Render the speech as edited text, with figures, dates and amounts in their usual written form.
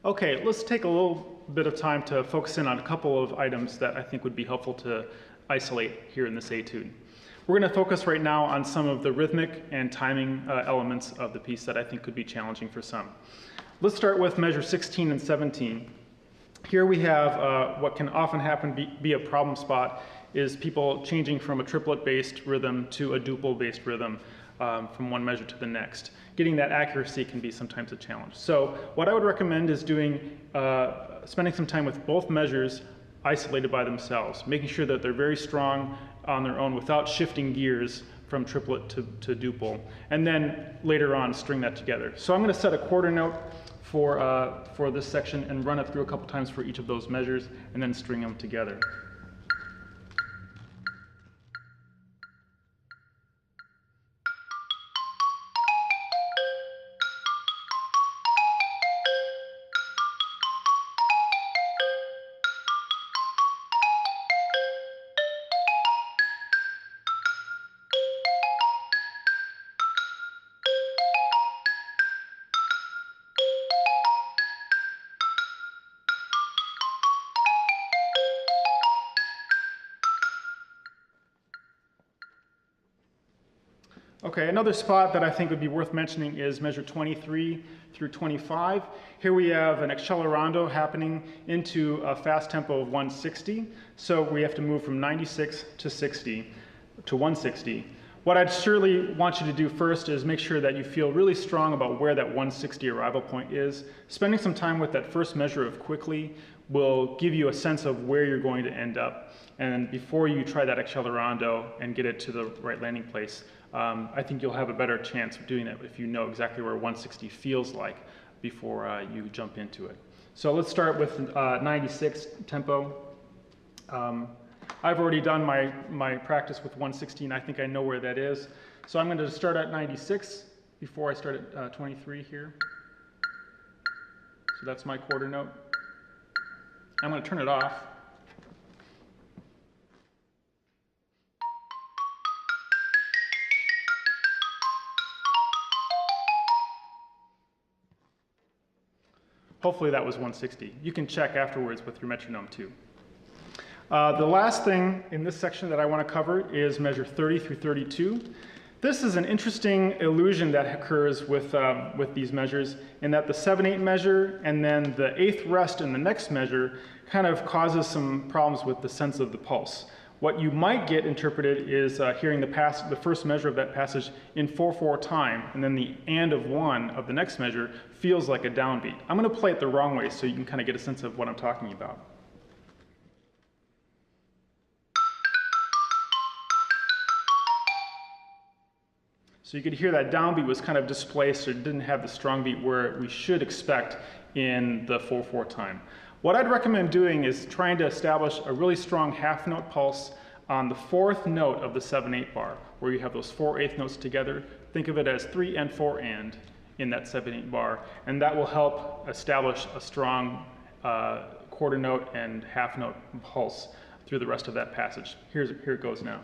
Okay, let's take a little bit of time to focus in on a couple of items that I think would be helpful to isolate here in this etude. We're going to focus right now on some of the rhythmic and timing elements of the piece that I think could be challenging for some. Let's start with measure 16 and 17. Here we have what can often happen be a problem spot is people changing from a triplet-based rhythm to a duple-based rhythm from one measure to the next. Getting that accuracy can be sometimes a challenge. So what I would recommend is spending some time with both measures isolated by themselves, making sure that they're very strong on their own without shifting gears from triplet to duple, and then later on string that together. So I'm going to set a quarter note for this section and run it through a couple times for each of those measures and then string them together. Okay, another spot that I think would be worth mentioning is measure 23 through 25. Here we have an accelerando happening into a fast tempo of 160. So we have to move from 96 to 60 to 160. What I'd surely want you to do first is make sure that you feel really strong about where that 160 arrival point is. Spending some time with that first measure of quickly will give you a sense of where you're going to end up. And before you try that accelerando and get it to the right landing place, I think you'll have a better chance of doing that if you know exactly where 160 feels like before you jump into it. So let's start with 96 tempo. I've already done my practice with 116. I think I know where that is. So I'm going to start at 96 before I start at 23 here. So that's my quarter note. I'm going to turn it off. Hopefully that was 160. You can check afterwards with your metronome too. The last thing in this section that I want to cover is measure 30 through 32. This is an interesting illusion that occurs with these measures in that the 7/8 measure and then the 8th rest in the next measure kind of causes some problems with the sense of the pulse. What you might get interpreted is hearing the first measure of that passage in 4/4 time, and then the and of 1 of the next measure feels like a downbeat. I'm going to play it the wrong way so you can kind of get a sense of what I'm talking about. So you could hear that downbeat was kind of displaced or didn't have the strong beat where we should expect in the 4/4 time. What I'd recommend doing is trying to establish a really strong half note pulse on the 4th note of the 7/8 bar, where you have those 4 eighth notes together. Think of it as 3 and 4 and in that 7/8 bar, and that will help establish a strong quarter note and half note pulse through the rest of that passage. Here it goes now.